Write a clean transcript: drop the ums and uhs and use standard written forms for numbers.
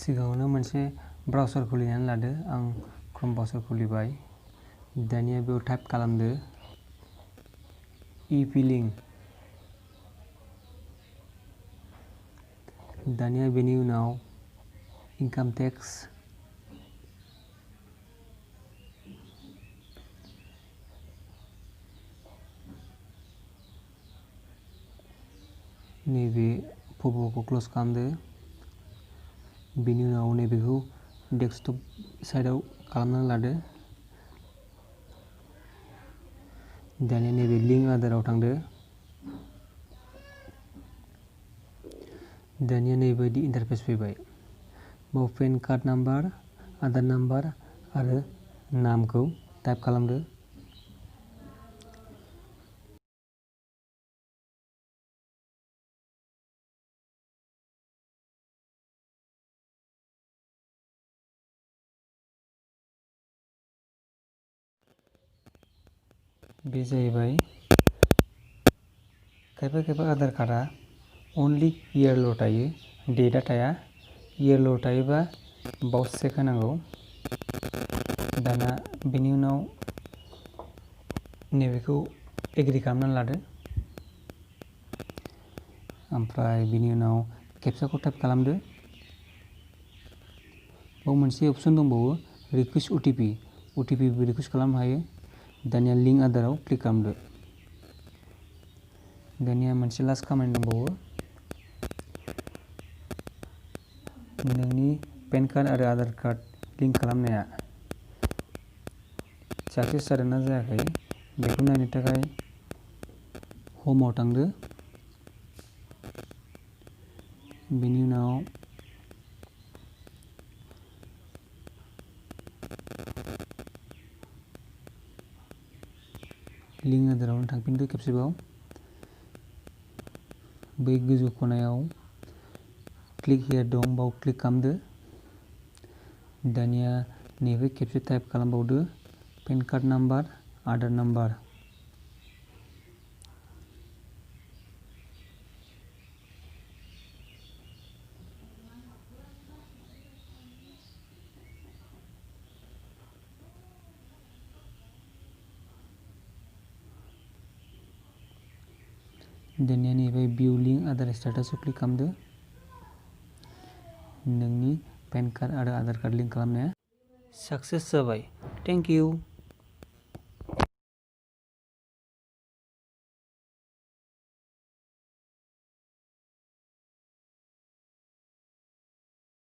सिगाङावनो मोनसे ब्राउजार खुलिनानै लादो। आं क्रोम ब्राउजार खुलिबाय। दानिया बेयाव टाइप खालामदो इ-फिलिं। दानिया बेनि उनाव इनकाम टेक्स, नैबे फट'खौ क्लोज खालामदो। बेनि उनाव नैबेखौ डेस्कटप साइडआव खालामनानै लादो। दानिया नैबे लिंक आधाराव थांदो। दानिया नैबायदि इन्टारफेस फैबाय। बाव पेन कार्ड नाम्बार, आधार नाम्बार आरो नामखौ टाइप खालामदो। बे जाहैबाय खायफा आधार कार्डआ अनलि इयारल' थायो, डेटआ थाया। इयारल' थायोबा बाव चेक होनांगौ। दाना बेनि उनाव नैबेखौ एग्रि खालामनानै लादो। ओमफ्राय बेनि उनाव केपचाखौ टाइप खालामदो। बाव मोनसे अपसन दंबावो रिकुवेस्ट अटिपि रिकुवेस्ट खालामनो हायो। दानिया लिंक आधाराव क्लिक खालामदो। दानिया मोनसे लास्ट खामानि दंबावो। नोंनि पेन कार्ड आरो आधार कार्ड लिंक खालामनाया साक्सेस जादोंना जायाखै बेखौ नायनो थाखाय हमाव थांदो। बेनि उनाव लिंक आधारावनो थांफिनदो खेबसेबाव। बै गोजौ खनायाव क्लिक हियार दं, बाव क्लिक खालामदो। दानिया नैबे खेबसे टाइप खालामबावदो पेन कार्ड नाम्बार, आधार नाम्बार। दानिया नैबे भिउ लिंक आधार स्टेटासआव क्लिक खालामदो। नोंनि पेन कार्ड आरो आधार कार्ड लिंक खालामनाया साक्सेस जाबाय। Thank you.